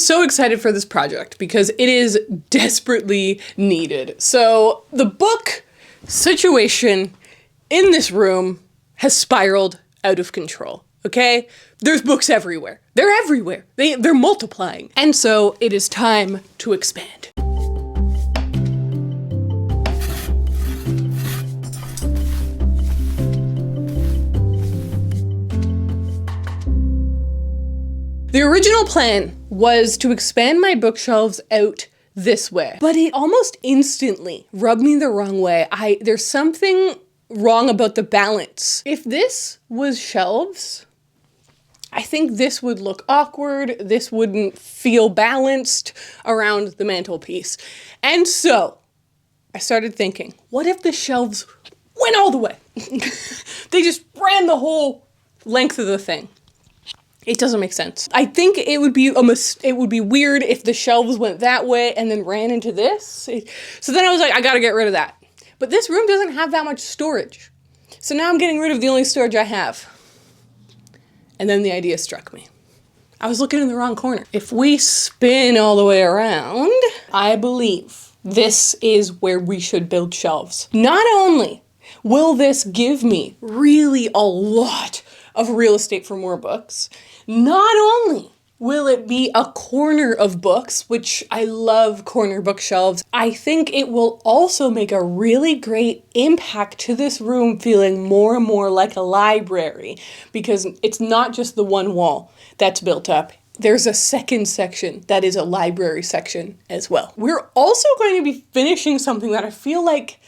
so excited for this project because it is desperately needed. So the book situation in this room has spiraled out of control, okay? There's books everywhere. They're everywhere. They're multiplying. And so it is time to expand. The original plan was to expand my bookshelves out this way, but it almost instantly rubbed me the wrong way. There's something wrong about the balance. If this was shelves, I think this would look awkward. This wouldn't feel balanced around the mantelpiece. And so I started thinking, what if the shelves went all the way? They just ran the whole length of the thing. It doesn't make sense. I think it would be weird if the shelves went that way and then ran into this. So then I was like, I gotta get rid of that. But this room doesn't have that much storage. So now I'm getting rid of the only storage I have. And then the idea struck me. I was looking in the wrong corner. If we spin all the way around, I believe this is where we should build shelves. Not only will this give me really a lot of real estate for more books, not only will it be a corner of books, which I love corner bookshelves, I think it will also make a really great impact to this room feeling more and more like a library, because it's not just the one wall that's built up. There's a second section that is a library section as well. We're also going to be finishing something that I feel like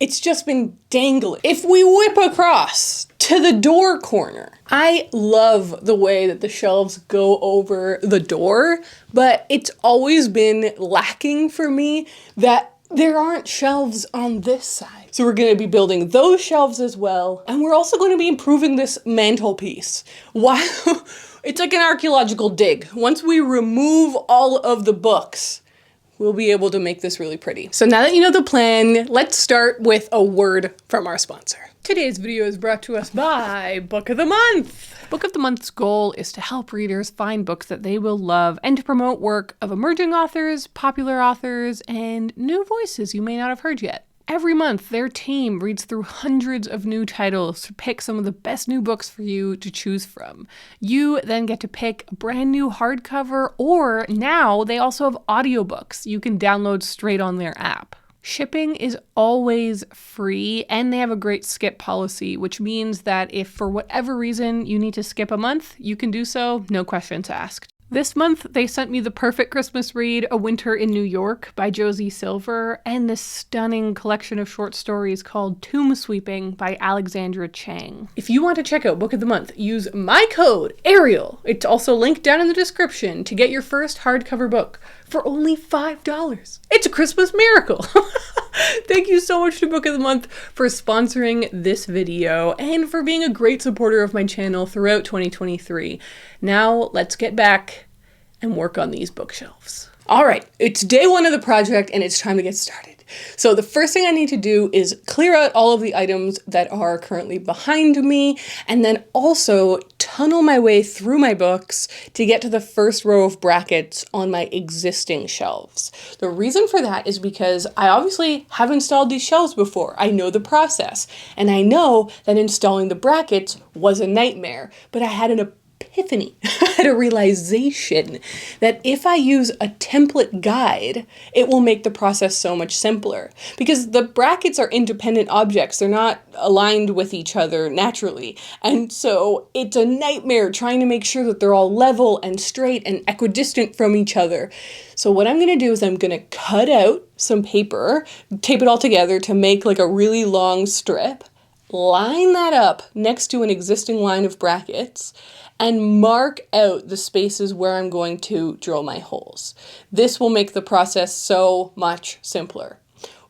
it's just been dangling. If we whip across to the door corner, I love the way that the shelves go over the door, but it's always been lacking for me that there aren't shelves on this side. So we're going to be building those shelves as well. And we're also going to be improving this mantelpiece. Wow. It's like an archaeological dig. Once we remove all of the books, we'll be able to make this really pretty. So now that you know the plan, let's start with a word from our sponsor. Today's video is brought to us by Book of the Month. Book of the Month's goal is to help readers find books that they will love and to promote work of emerging authors, popular authors, and new voices you may not have heard yet. Every month, their team reads through hundreds of new titles to pick some of the best new books for you to choose from. You then get to pick a brand new hardcover, or now they also have audiobooks you can download straight on their app. Shipping is always free, and they have a great skip policy, which means that if for whatever reason you need to skip a month, you can do so, no questions asked. This month, they sent me the perfect Christmas read, A Winter in New York by Josie Silver, and this stunning collection of short stories called Tomb Sweeping by Alexandra Chang. If you want to check out Book of the Month, use my code, Ariel. It's also linked down in the description to get your first hardcover book for only $5. It's a Christmas miracle. Thank you so much to Book of the Month for sponsoring this video and for being a great supporter of my channel throughout 2023. Now let's get back and work on these bookshelves. All right, it's day one of the project and it's time to get started. So the first thing I need to do is clear out all of the items that are currently behind me, and then also tunnel my way through my books to get to the first row of brackets on my existing shelves. The reason for that is because I obviously have installed these shelves before. I know the process, and I know that installing the brackets was a nightmare, but I had an epiphany, I had a realization that if I use a template guide, it will make the process so much simpler. Because the brackets are independent objects, they're not aligned with each other naturally. And so it's a nightmare trying to make sure that they're all level and straight and equidistant from each other. So what I'm going to do is I'm going to cut out some paper, tape it all together to make like a really long strip, line that up next to an existing line of brackets, and mark out the spaces where I'm going to drill my holes. This will make the process so much simpler.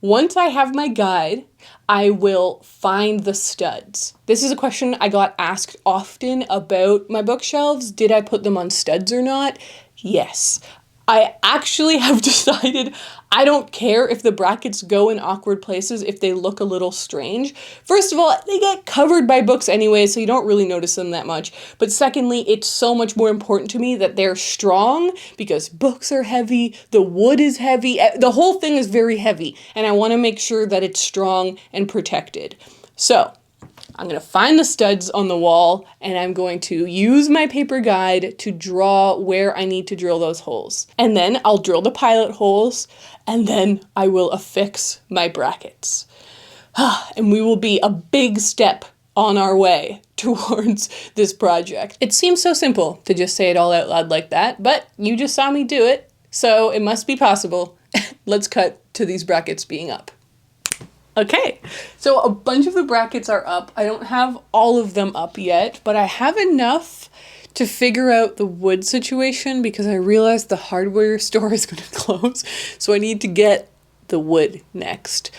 Once I have my guide, I will find the studs. This is a question I got asked often about my bookshelves. Did I put them on studs or not? Yes. I actually have decided I don't care if the brackets go in awkward places if they look a little strange. First of all, they get covered by books anyway, so you don't really notice them that much. But secondly, it's so much more important to me that they're strong because books are heavy, the wood is heavy, the whole thing is very heavy, and I want to make sure that it's strong and protected. So I'm going to find the studs on the wall, and I'm going to use my paper guide to draw where I need to drill those holes. And then I'll drill the pilot holes, and then I will affix my brackets. And we will be a big step on our way towards this project. It seems so simple to just say it all out loud like that, but you just saw me do it, so it must be possible. Let's cut to these brackets being up. Okay, so a bunch of the brackets are up. I don't have all of them up yet, but I have enough to figure out the wood situation because I realized the hardware store is going to close, so I need to get the wood next.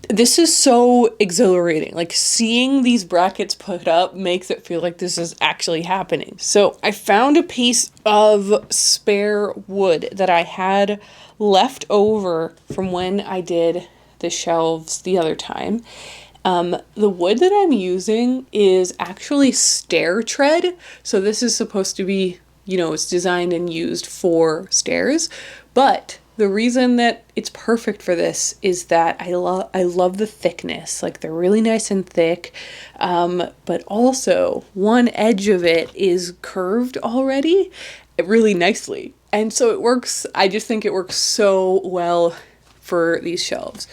This is so exhilarating. Like, seeing these brackets put up makes it feel like this is actually happening. So I found a piece of spare wood that I had left over from when I did the shelves the other time. The wood that I'm using is actually stair tread. So this is supposed to be, you know, it's designed and used for stairs. But the reason that it's perfect for this is that I love the thickness. Like, they're really nice and thick. But also one edge of it is curved already really nicely. And so it works, I just think it works so well for these shelves.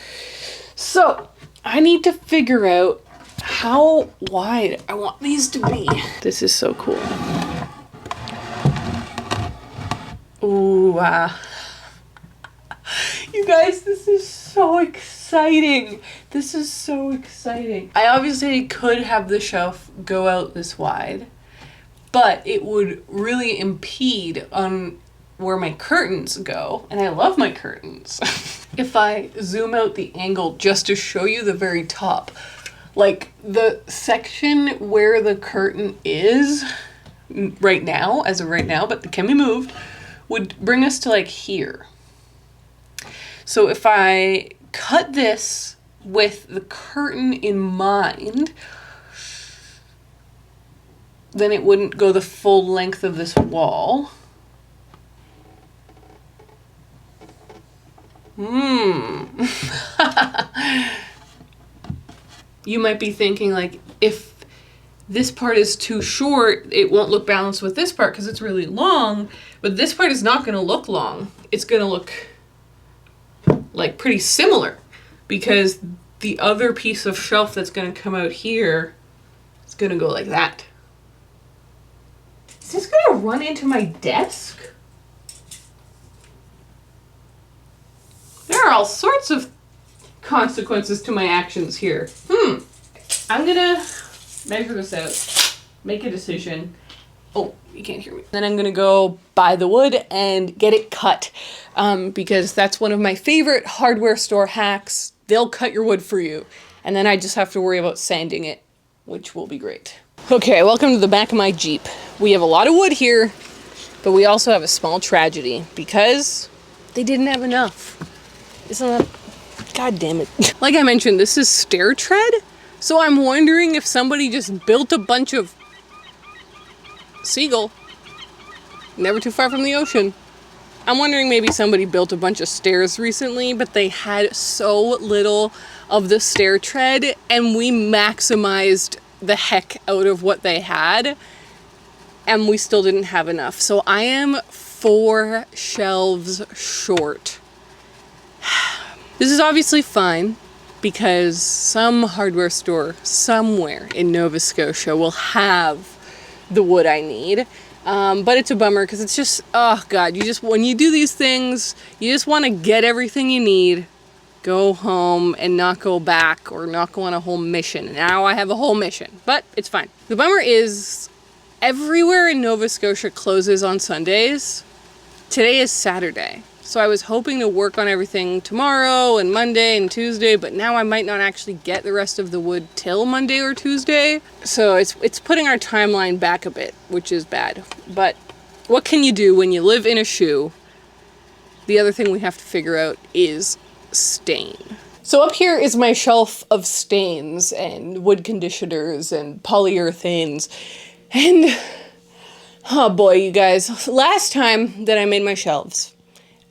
So I need to figure out how wide I want these to be. This is so cool. Ooh, wow. You guys, this is so exciting. This is so exciting. I obviously could have the shelf go out this wide, but it would really impede on where my curtains go, and I love my curtains. If I zoom out the angle just to show you the very top, like the section where the curtain is right now, as of right now, but it can be moved, would bring us to like here. So if I cut this with the curtain in mind, then it wouldn't go the full length of this wall. You might be thinking, like, if this part is too short, it won't look balanced with this part because it's really long, but this part is not going to look long. It's going to look like pretty similar because the other piece of shelf that's going to come out here is going to go like that. Is this going to run into my desk? There are all sorts of consequences to my actions here. I'm gonna measure this out, make a decision. Oh, you can't hear me. Then I'm gonna go buy the wood and get it cut because that's one of my favorite hardware store hacks. They'll cut your wood for you. And then I just have to worry about sanding it, which will be great. Okay, welcome to the back of my Jeep. We have a lot of wood here, but we also have a small tragedy because they didn't have enough. Isn't that... God damn it. Like I mentioned, this is stair tread, so I'm wondering if somebody just built a bunch of seagull, never too far from the ocean. I'm wondering maybe somebody built a bunch of stairs recently, but they had so little of the stair tread, and we maximized the heck out of what they had, and we still didn't have enough. So I am 4 shelves short. This is obviously fine because some hardware store somewhere in Nova Scotia will have the wood I need. But it's a bummer because it's just, oh God, when you do these things, you just want to get everything you need, go home and not go back or not go on a whole mission. Now I have a whole mission, but it's fine. The bummer is everywhere in Nova Scotia closes on Sundays. Today is Saturday. So I was hoping to work on everything tomorrow and Monday and Tuesday, but now I might not actually get the rest of the wood till Monday or Tuesday. So it's putting our timeline back a bit, which is bad. But what can you do when you live in a shoe? The other thing we have to figure out is stain. So up here is my shelf of stains and wood conditioners and polyurethanes. And, oh boy, you guys, last time that I made my shelves,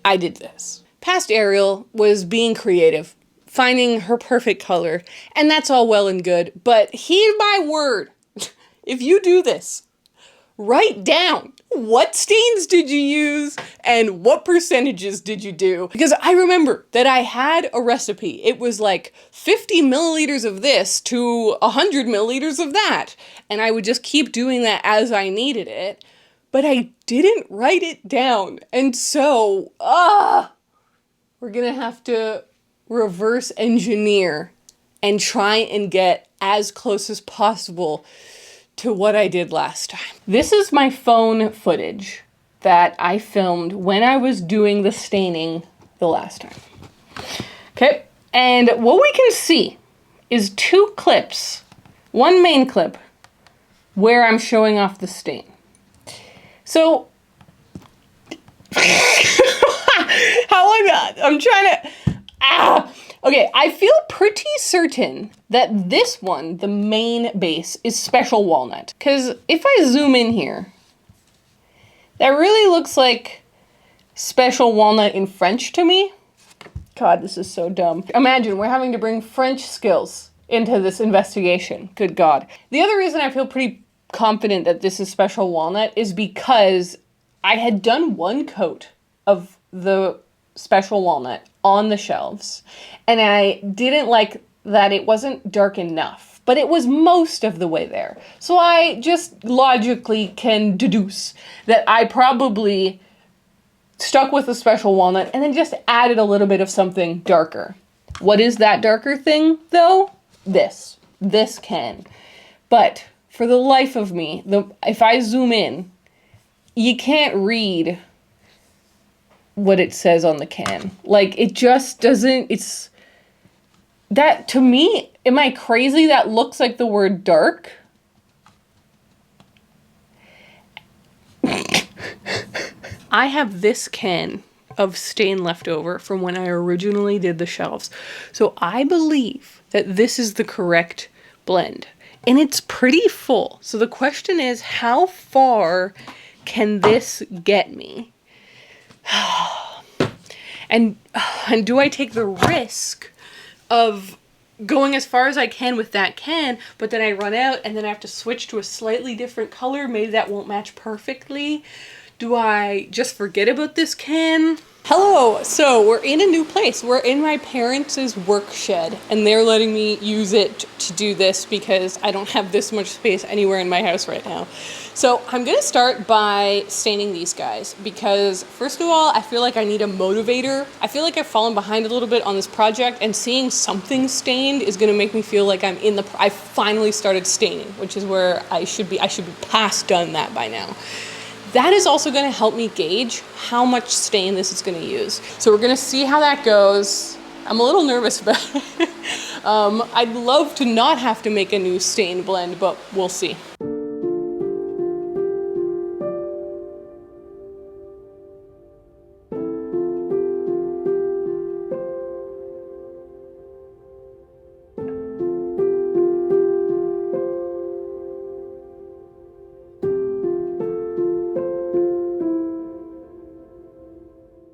I did this. Past Ariel was being creative, finding her perfect color, and that's all well and good, but heed my word, if you do this, write down what stains did you use and what percentages did you do? Because I remember that I had a recipe. It was like 50 milliliters of this to 100 milliliters of that. And I would just keep doing that as I needed it. But I didn't write it down. And so, we're gonna have to reverse engineer and try and get as close as possible to what I did last time. This is my phone footage that I filmed when I was doing the staining the last time. Okay, and what we can see is two clips, one main clip where I'm showing off the stain. So, I'm trying to, okay, I feel pretty certain that this one, the main base, is special walnut. Because if I zoom in here, that really looks like special walnut in French to me. God, this is so dumb. Imagine we're having to bring French skills into this investigation. Good God. The other reason I feel pretty confident that this is special walnut is because I had done one coat of the special walnut on the shelves, and I didn't like that it wasn't dark enough, but it was most of the way there. So I just logically can deduce that I probably stuck with the special walnut and then just added a little bit of something darker. What is that darker thing, though? This can. But for the life of me, if I zoom in, you can't read what it says on the can. Like, it just doesn't, it's, that, to me, am I crazy? That looks like the word dark. I have this can of stain left over from when I originally did the shelves. So I believe that this is the correct blend. And it's pretty full. So the question is, how far can this get me? And do I take the risk of going as far as I can with that can, but then I run out and then I have to switch to a slightly different color? Maybe that won't match perfectly. Do I just forget about this can? Hello, so we're in a new place. We're in my parents' work shed, and they're letting me use it to do this because I don't have this much space anywhere in my house right now. So I'm gonna start by staining these guys because, first of all, I feel like I need a motivator. I feel like I've fallen behind a little bit on this project, and seeing something stained is gonna make me feel like I finally started staining, which is where I should be past done that by now. That is also going to help me gauge how much stain this is going to use. So we're going to see how that goes. I'm a little nervous about it. I'd love to not have to make a new stain blend, but we'll see.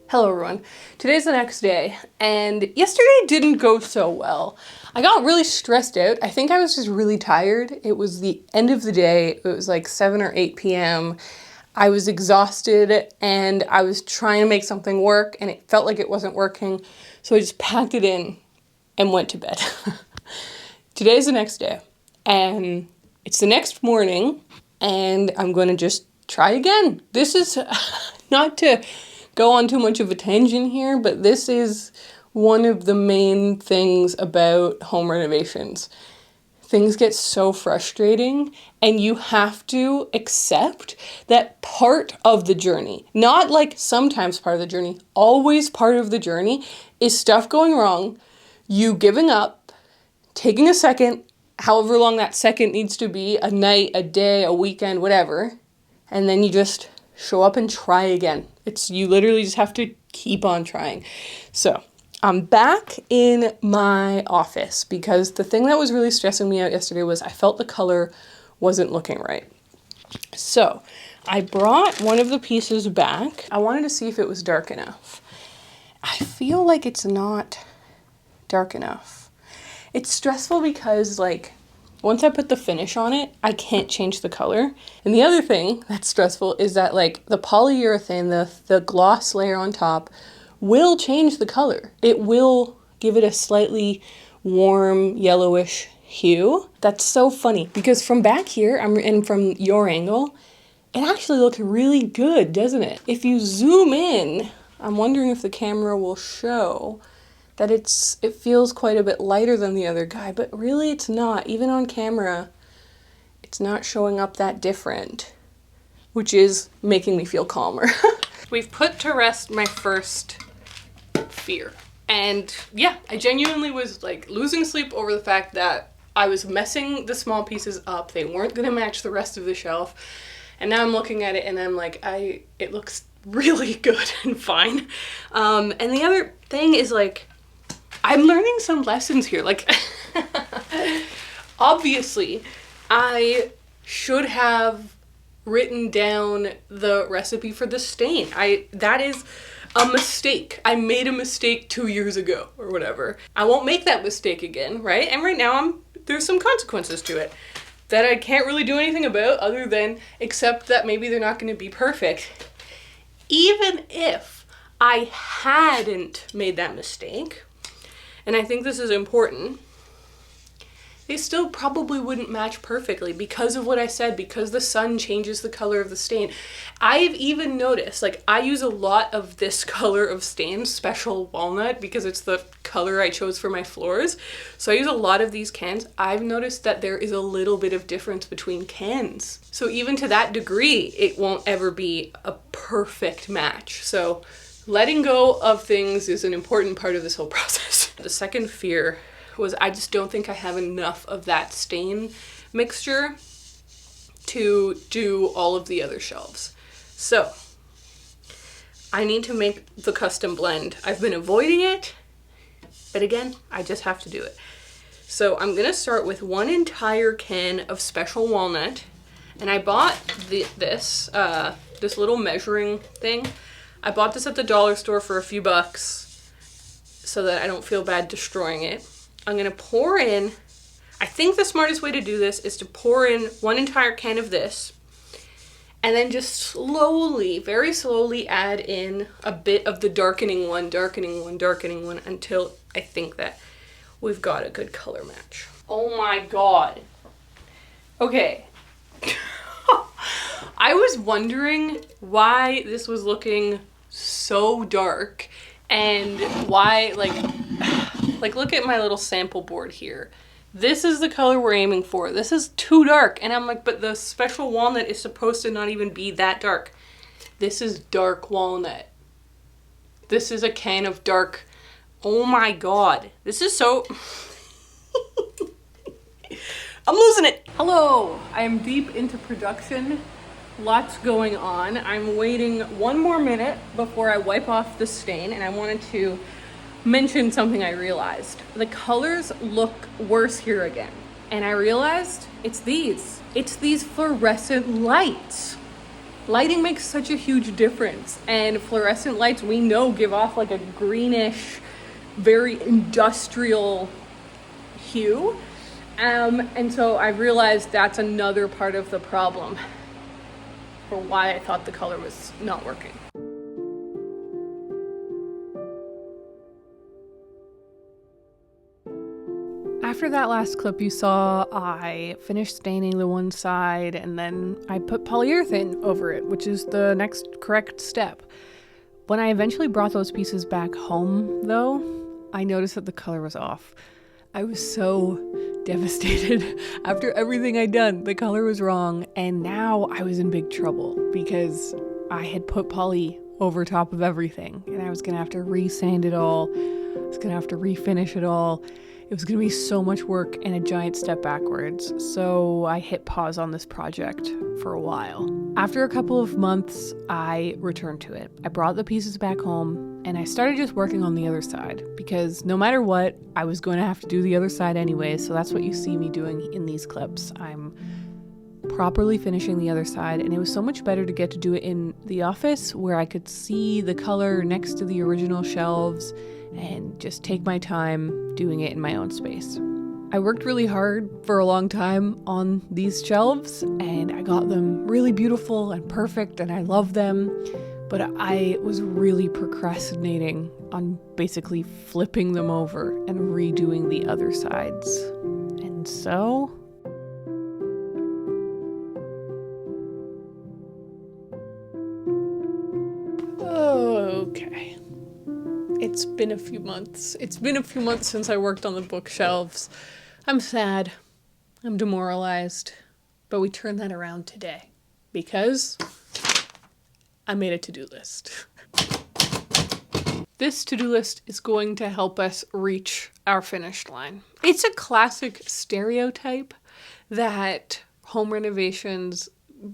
Hello everyone. Today's the next day, and yesterday didn't go so well. I got really stressed out. I think I was just really tired. It was the end of the day. It was like 7 or 8 p.m. I was exhausted and I was trying to make something work and it felt like it wasn't working. So I just packed it in and went to bed. Today's the next day and it's the next morning and I'm going to just try again. This is not to go on too much of a tangent here, but this is one of the main things about home renovations. Things get so frustrating and you have to accept that part of the journey, not like sometimes part of the journey, always part of the journey is stuff going wrong, you giving up, taking a second, however long that second needs to be, a night, a day, a weekend, whatever, and then you just show up and try again. You literally just have to keep on trying. So I'm back in my office because the thing that was really stressing me out yesterday was I felt the color wasn't looking right. So I brought one of the pieces back. I wanted to see if it was dark enough. I feel like it's not dark enough. It's stressful because like once I put the finish on it, I can't change the color. And the other thing that's stressful is that like the polyurethane, the gloss layer on top will change the color. It will give it a slightly warm yellowish hue. That's so funny because from back here and from your angle, it actually looks really good, doesn't it? If you zoom in, I'm wondering if the camera will show that it feels quite a bit lighter than the other guy, but really it's not. Even on camera, it's not showing up that different, which is making me feel calmer. We've put to rest my first fear. And yeah, I genuinely was like losing sleep over the fact that I was messing the small pieces up. They weren't gonna match the rest of the shelf. And now I'm looking at it and I'm like, it looks really good and fine. And the other thing is like, I'm learning some lessons here. Like, obviously, I should have written down the recipe for the stain. That is a mistake. I made a mistake 2 years ago or whatever. I won't make that mistake again, right? And right now there's some consequences to it that I can't really do anything about other than accept that maybe they're not going to be perfect. Even if I hadn't made that mistake, and I think this is important, they still probably wouldn't match perfectly because of what I said, because the sun changes the color of the stain. I've even noticed, like I use a lot of this color of stain, Special Walnut, because it's the color I chose for my floors. So I use a lot of these cans. I've noticed that there is a little bit of difference between cans. So even to that degree, it won't ever be a perfect match. So letting go of things is an important part of this whole process. The second fear was I just don't think I have enough of that stain mixture to do all of the other shelves. So I need to make the custom blend. I've been avoiding it, but again, I just have to do it. So I'm gonna start with one entire can of Special Walnut, and I bought this little measuring thing. I bought this at the dollar store for a few bucks so that I don't feel bad destroying it. I'm gonna pour in, I think the smartest way to do this is to pour in one entire can of this and then just slowly, very slowly add in a bit of the darkening one until I think that we've got a good color match. Oh my God. Okay. I was wondering why this was looking so dark and why, like look at my little sample board here. This is the color we're aiming for. This is too dark. And I'm like, but the Special Walnut is supposed to not even be that dark. This is dark walnut. This is a can of dark. Oh my God. This is so... I'm losing it. Hello, I am deep into production. Lots going on. I'm waiting 1 more minute before I wipe off the stain, and I wanted to mention something I realized. The colors look worse here again, and I realized it's these fluorescent lights. Lighting makes such a huge difference, and fluorescent lights we know give off like a greenish, very industrial hue. And so I realized that's another part of the problem for why I thought the color was not working. After that last clip you saw, I finished staining the one side and then I put polyurethane over it, which is the next correct step. When I eventually brought those pieces back home, though, I noticed that the color was off. I was so devastated. After everything I'd done, the color was wrong, and now I was in big trouble because I had put poly over top of everything, and I was gonna have to re-sand it all. I was gonna have to refinish it all. It was going to be so much work and a giant step backwards, so I hit pause on this project for a while. After a couple of months, I returned to it. I brought the pieces back home and I started just working on the other side because no matter what, I was going to have to do the other side anyway, so that's what you see me doing in these clips. I'm properly finishing the other side, and it was so much better to get to do it in the office where I could see the color next to the original shelves and just take my time doing it in my own space. I worked really hard for a long time on these shelves and I got them really beautiful and perfect and I love them, but I was really procrastinating on basically flipping them over and redoing the other sides. And so okay. It's been a few months. It's been a few months since I worked on the bookshelves. I'm sad. I'm demoralized. But we turned that around today because I made a to-do list. This to-do list is going to help us reach our finish line. It's a classic stereotype that home renovations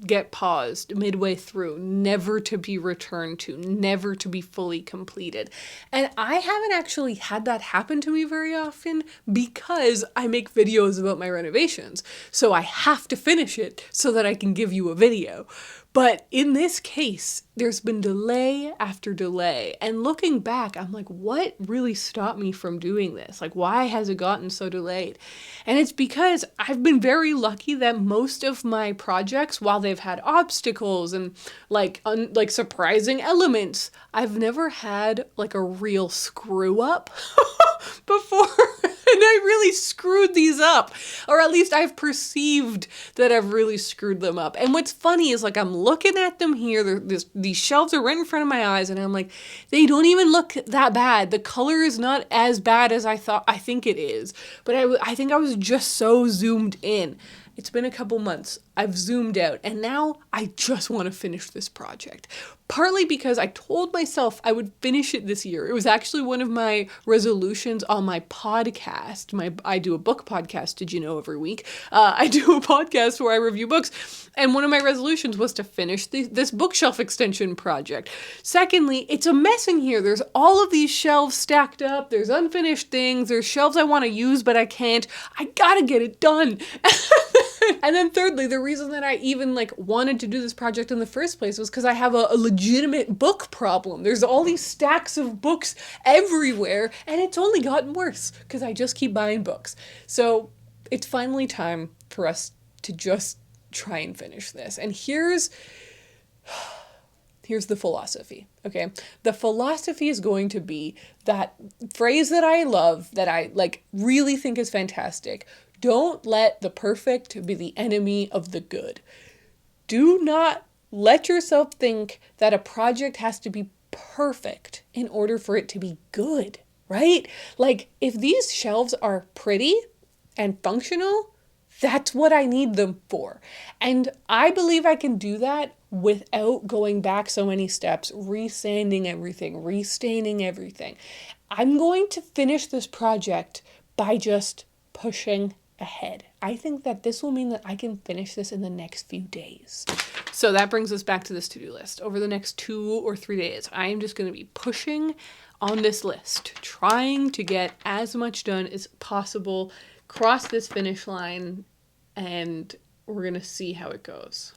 get paused midway through, never to be returned to, never to be fully completed. And I haven't actually had that happen to me very often because I make videos about my renovations. So I have to finish it so that I can give you a video. But in this case, there's been delay after delay. And looking back, I'm like, what really stopped me from doing this? Like, why has it gotten so delayed? And it's because I've been very lucky that most of my projects, while they've had obstacles and like surprising elements, I've never had like a real screw up before. And I really screwed these up, or at least I've perceived that I've really screwed them up. And what's funny is like I'm looking at them here, these shelves are right in front of my eyes, and I'm like, they don't even look that bad. The color is not as bad as I think it is, but I think I was just so zoomed in. It's been a couple months. I've zoomed out and now I just want to finish this project. Partly because I told myself I would finish it this year. It was actually one of my resolutions on my podcast. I do a book podcast, did you know, every week. I do a podcast where I review books. And one of my resolutions was to finish this bookshelf extension project. Secondly, it's a mess in here. There's all of these shelves stacked up. There's unfinished things. There's shelves I want to use, but I can't. I gotta get it done. And then thirdly, the reason that I even wanted to do this project in the first place was because I have a legitimate book problem. There's all these stacks of books everywhere, and it's only gotten worse because I just keep buying books. So it's finally time for us to just try and finish this. And here's the philosophy, okay? The philosophy is going to be that phrase that I love, that I really think is fantastic. Don't let the perfect be the enemy of the good. Do not let yourself think that a project has to be perfect in order for it to be good, right? If these shelves are pretty and functional, that's what I need them for. And I believe I can do that without going back so many steps, resanding everything, restaining everything. I'm going to finish this project by just pushing ahead. I think that this will mean that I can finish this in the next few days. So that brings us back to this to-do list. Over the next 2 or 3 days, I am just going to be pushing on this list, trying to get as much done as possible, cross this finish line, and we're going to see how it goes.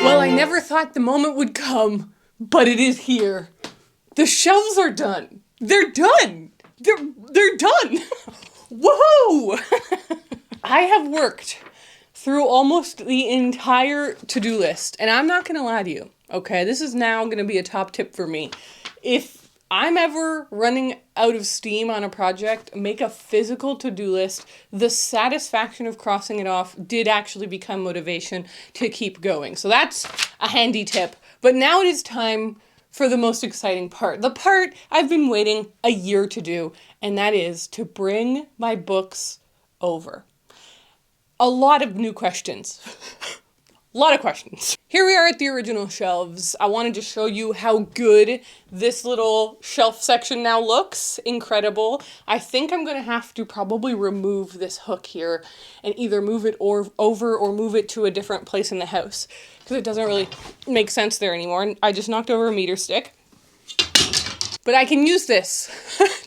Well, I never thought the moment would come, but it is here. The shelves are done. They're done. They're done. Woohoo! I have worked through almost the entire to-do list, and I'm not gonna lie to you, okay? This is now gonna be a top tip for me. If I'm ever running out of steam on a project, make a physical to-do list. The satisfaction of crossing it off did actually become motivation to keep going. So that's a handy tip. But now it is time for the most exciting part. The part I've been waiting a year to do, and that is to bring my books over. A lot of new questions. A lot of questions. Here we are at the original shelves. I wanted to show you how good this little shelf section now looks. Incredible. I think I'm going to have to probably remove this hook here and either move it over or move it to a different place in the house because it doesn't really make sense there anymore. I just knocked over a meter stick. But I can use this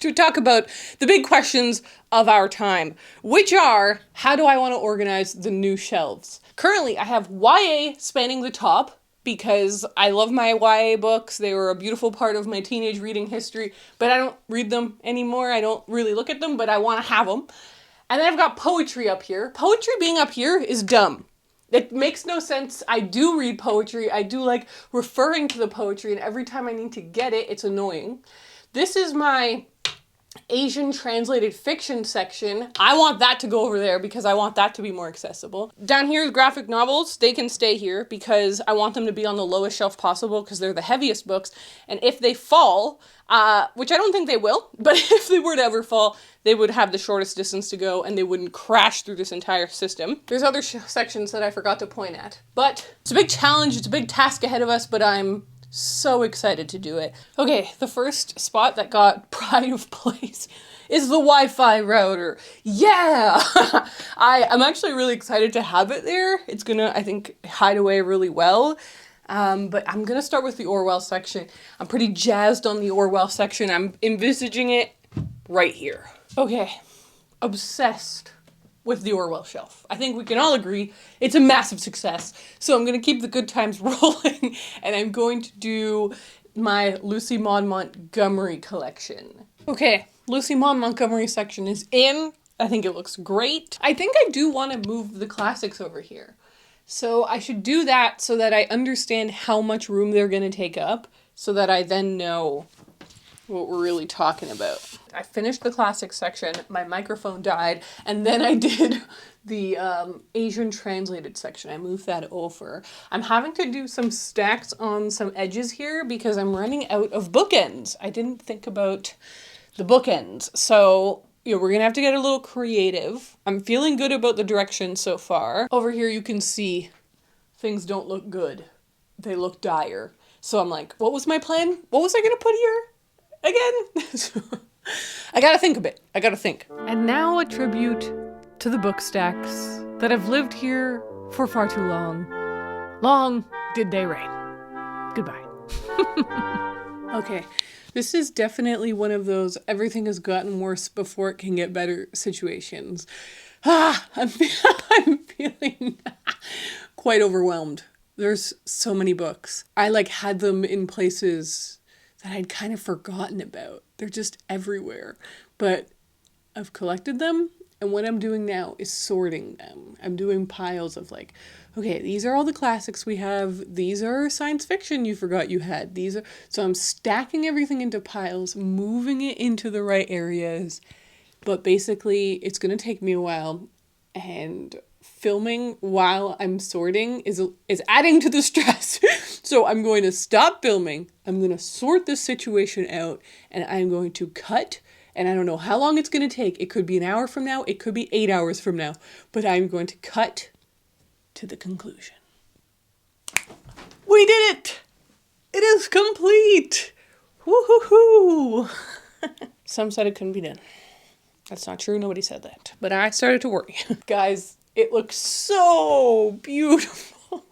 to talk about the big questions of our time, which are, how do I want to organize the new shelves? Currently, I have YA spanning the top because I love my YA books. They were a beautiful part of my teenage reading history, but I don't read them anymore. I don't really look at them, but I want to have them. And then I've got poetry up here. Poetry being up here is dumb. It makes no sense. I do read poetry. I do like referring to the poetry, and every time I need to get it, it's annoying. This is my Asian translated fiction section. I want that to go over there because I want that to be more accessible. Down here is graphic novels. They can stay here because I want them to be on the lowest shelf possible because they're the heaviest books. And if they fall, which I don't think they will, but if they were to ever fall, they would have the shortest distance to go and they wouldn't crash through this entire system. There's other sections that I forgot to point at. But it's a big challenge, it's a big task ahead of us, but I'm so excited to do it. Okay, the first spot that got pride of place is the Wi-Fi router. Yeah! I'm actually really excited to have it there. It's gonna, I think, hide away really well. But I'm gonna start with the Orwell section. I'm pretty jazzed on the Orwell section. I'm envisaging it right here. Okay, obsessed with the Orwell shelf. I think we can all agree it's a massive success. So I'm gonna keep the good times rolling and I'm going to do my Lucy Maud Montgomery collection. Okay, Lucy Maud Montgomery section is in. I think it looks great. I think I do want to move the classics over here. So I should do that so that I understand how much room they're gonna take up so that I then know what we're really talking about. I finished the classics section, my microphone died, and then I did the Asian translated section. I moved that over. I'm having to do some stacks on some edges here because I'm running out of bookends. I didn't think about the bookends. So, you know, we're gonna have to get a little creative. I'm feeling good about the direction so far. Over here you can see things don't look good. They look dire. So I'm like, what was my plan? What was I gonna put here? Again. I gotta think a bit. I gotta think. And now a tribute to the book stacks that have lived here for far too long. Long did they reign. Goodbye. Okay, this is definitely one of those everything has gotten worse before it can get better situations. I'm feeling quite overwhelmed. There's so many books. I had them in places that I'd kind of forgotten about. They're just everywhere. But I've collected them, and what I'm doing now is sorting them. I'm doing piles of okay, these are all the classics we have. These are science fiction you forgot you had. So I'm stacking everything into piles, moving it into the right areas. But basically, it's gonna take me a while, and filming while I'm sorting is adding to the stress. So I'm going to stop filming. I'm going to sort this situation out and I'm going to cut, and I don't know how long it's going to take. It could be an hour from now. It could be 8 hours from now, but I'm going to cut to the conclusion. We did it! It is complete! Woo-hoo-hoo! Some said it couldn't be done. That's not true. Nobody said that. But I started to worry. Guys, it looks so beautiful.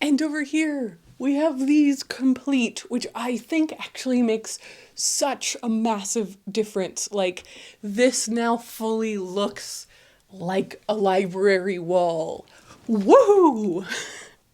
And over here, we have these complete, which I think actually makes such a massive difference. This now fully looks like a library wall. Woohoo!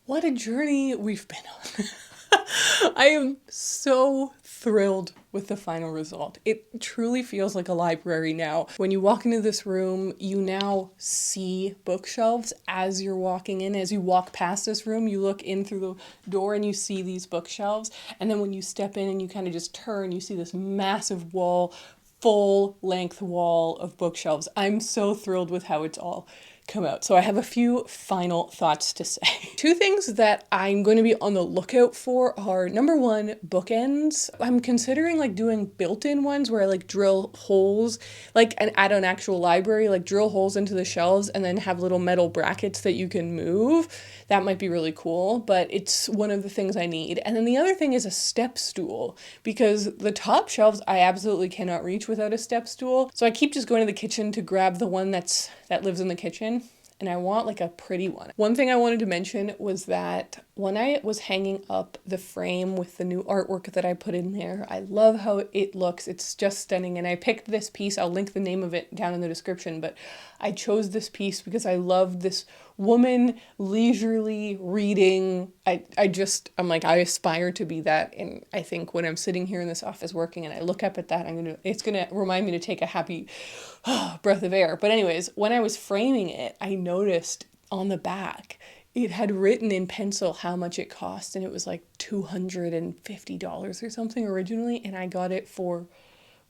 What a journey we've been on. I am so thrilled with the final result. It truly feels like a library now. When you walk into this room, you now see bookshelves as you're walking in. As you walk past this room, you look in through the door and you see these bookshelves. And then when you step in and you kind of just turn, you see this massive wall, full-length wall of bookshelves. I'm so thrilled with how it's all come out. So I have a few final thoughts to say. Two things that I'm going to be on the lookout for are, number one, bookends. I'm considering like doing built-in ones where I like drill holes, like and at an actual library, like drill holes into the shelves and then have little metal brackets that you can move. That might be really cool, but it's one of the things I need. And then the other thing is a step stool, because the top shelves I absolutely cannot reach without a step stool. So I keep just going to the kitchen to grab the one that lives in the kitchen. And I want like a pretty one. One thing I wanted to mention was that when I was hanging up the frame with the new artwork that I put in there, I love how it looks. It's just stunning. And I picked this piece. I'll link the name of it down in the description, but I chose this piece because I love this woman leisurely reading. I'm like, I aspire to be that. And I think when I'm sitting here in this office working and I look up at that, it's gonna remind me to take a happy breath of air. But anyways, when I was framing it, I noticed on the back, it had written in pencil how much it cost. And it was like $250 or something originally. And I got it for,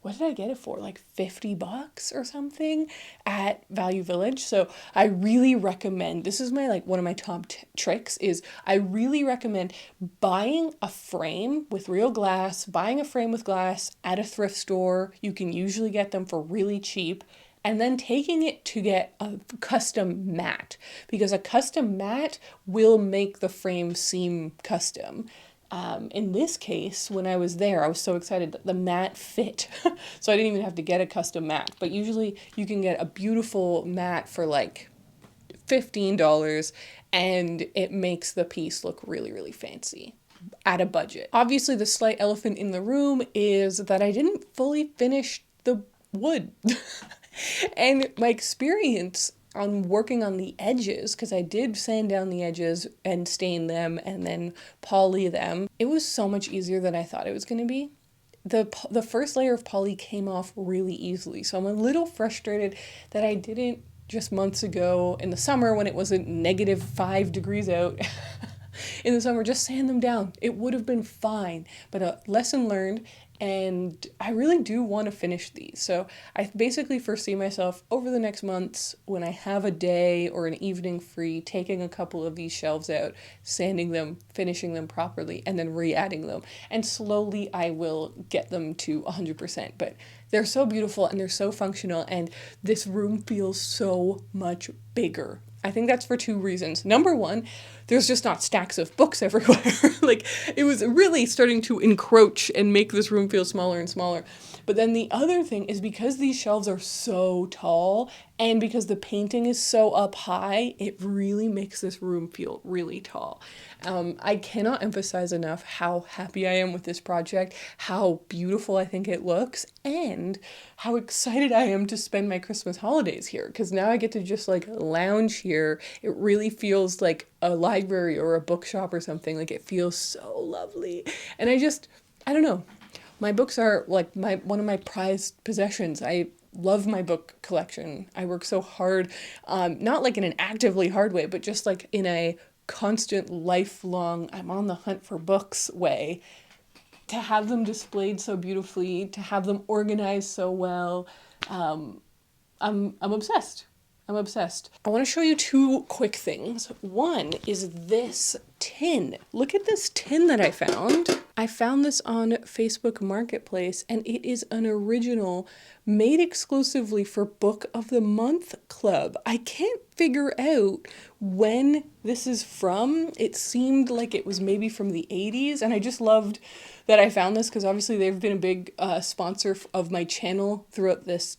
what did I get it for? Like $50 or something at Value Village. So I really recommend, this is my one of my top tricks is I really recommend buying a frame with real glass, buying a frame with glass at a thrift store. You can usually get them for really cheap. And then taking it to get a custom mat, because a custom mat will make the frame seem custom. In this case, when I was there, I was so excited that the mat fit. So I didn't even have to get a custom mat. But usually you can get a beautiful mat for like $15 and it makes the piece look really, really fancy at a budget. Obviously, the slight elephant in the room is that I didn't fully finish the wood. And my experience on working on the edges, because I did sand down the edges and stain them and then poly them, it was so much easier than I thought it was going to be. The first layer of poly came off really easily, so I'm a little frustrated that I didn't just months ago in the summer when it wasn't -5 degrees out in the summer, just sand them down. It would have been fine, but a lesson learned. And I really do want to finish these. So I basically foresee myself over the next months, when I have a day or an evening free, taking a couple of these shelves out, sanding them, finishing them properly, and then re-adding them. And slowly I will get them to 100%. But they're so beautiful and they're so functional, and this room feels so much bigger. I think that's for two reasons. Number one, there's just not stacks of books everywhere. Like, it was really starting to encroach and make this room feel smaller and smaller. But then the other thing is, because these shelves are so tall and because the painting is so up high, it really makes this room feel really tall. I cannot emphasize enough how happy I am with this project, how beautiful I think it looks, and how excited I am to spend my Christmas holidays here, because now I get to just like lounge here. It really feels like a library or a bookshop or something. Like, it feels so lovely. And I don't know. My books are like one of my prized possessions. I love my book collection. I work so hard, not like in an actively hard way, but just like in a constant, lifelong, I'm on the hunt for books way. To have them displayed so beautifully, to have them organized so well, I'm obsessed. I'm obsessed. I want to show you two quick things. One is this tin. Look at this tin that I found. I found this on Facebook Marketplace, and it is an original made exclusively for Book of the Month Club. I can't figure out when this is from. It seemed like it was maybe from the 80s, and I just loved that I found this, because obviously they've been a big sponsor of my channel throughout this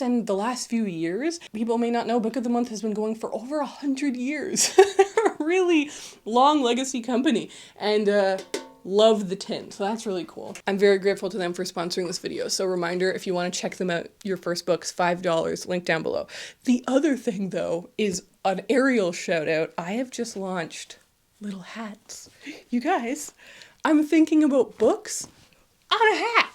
and the last few years. People may not know, Book of the Month has been going for over 100 years. A really long legacy company, and love the tin, so that's really cool. I'm very grateful to them for sponsoring this video. So reminder, if you want to check them out, your first book's $5, link down below. The other thing though is an Ariel shout out. I have just launched little hats. You guys, I'm thinking about books on a hat.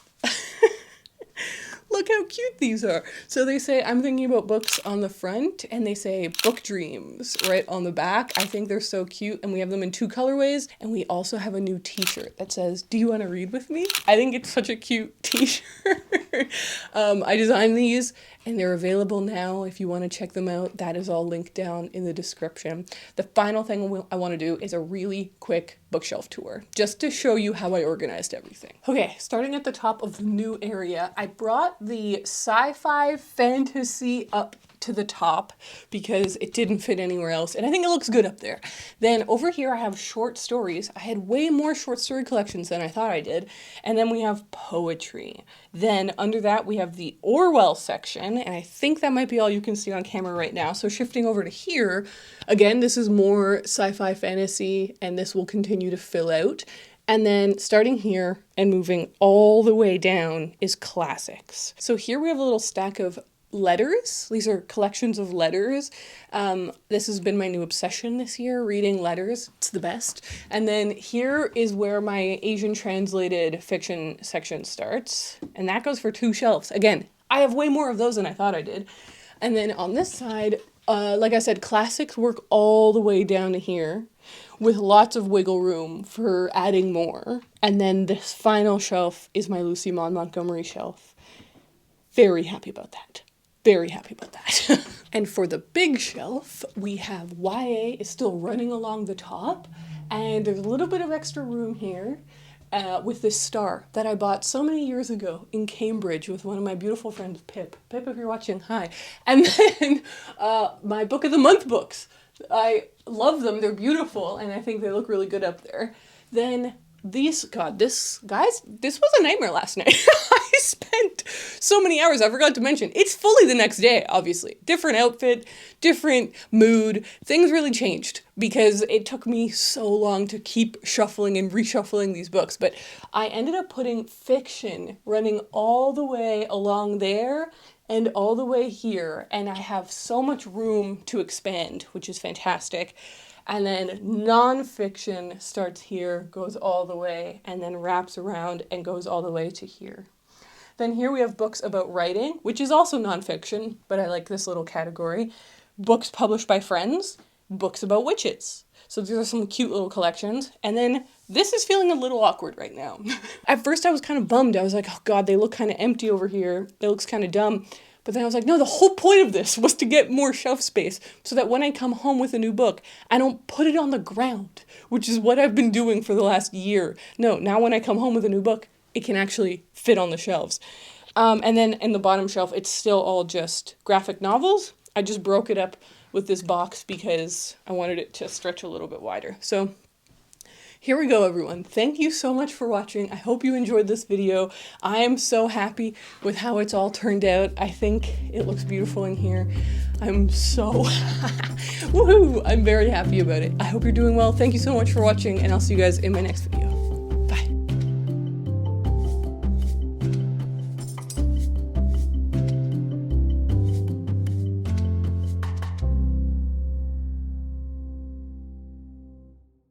Look how cute these are. So they say, I'm thinking about books on the front, and they say book dreams right on the back. I think they're so cute, and we have them in 2 colorways, and we also have a new t-shirt that says, do you want to read with me? I think it's such a cute t-shirt. I designed these, and they're available now if you want to check them out. That is all linked down in the description. The final thing I want to do is a really quick bookshelf tour, just to show you how I organized everything. Okay, starting at the top of the new area, I brought the sci-fi fantasy up to the top because it didn't fit anywhere else, and I think it looks good up there. Then over here I have short stories. I had way more short story collections than I thought I did. And then we have poetry. Then under that we have the Orwell section, and I think that might be all you can see on camera right now. So shifting over to here, again, this is more sci-fi fantasy, and this will continue to fill out. And then starting here and moving all the way down is classics. So here we have a little stack of letters. These are collections of letters. This has been my new obsession this year, reading letters. It's the best. And then here is where my Asian translated fiction section starts. And that goes for 2 shelves. Again, I have way more of those than I thought I did. And then on this side, like I said, classics work all the way down to here, with lots of wiggle room for adding more. And then this final shelf is my Lucy Maud Montgomery shelf. Very happy about that. Very happy about that. And for the big shelf, we have YA is still running along the top, and there's a little bit of extra room here with this star that I bought so many years ago in Cambridge with one of my beautiful friends, Pip. Pip, if you're watching, hi. And then my Book of the Month books. I love them. They're beautiful, and I think they look really good up there. Then these, God, this was a nightmare last night. I spent so many hours, I forgot to mention, it's fully the next day, obviously. Different outfit, different mood. Things really changed because it took me so long to keep shuffling and reshuffling these books. But I ended up putting fiction running all the way along there and all the way here. And I have so much room to expand, which is fantastic. And then nonfiction starts here, goes all the way, and then wraps around and goes all the way to here. Then here we have books about writing, which is also nonfiction, but I like this little category. Books published by friends, books about witches. So these are some cute little collections. And then this is feeling a little awkward right now. At first I was kind of bummed. I was like, oh God, they look kind of empty over here. It looks kind of dumb. But then I was like, no, the whole point of this was to get more shelf space so that when I come home with a new book, I don't put it on the ground, which is what I've been doing for the last year. No, now when I come home with a new book, it can actually fit on the shelves. And then in the bottom shelf, it's still all just graphic novels. I just broke it up with this box because I wanted it to stretch a little bit wider. So here we go, everyone. Thank you so much for watching. I hope you enjoyed this video. I am so happy with how it's all turned out. I think it looks beautiful in here. I'm so, woohoo! I'm very happy about it. I hope you're doing well. Thank you so much for watching, and I'll see you guys in my next video.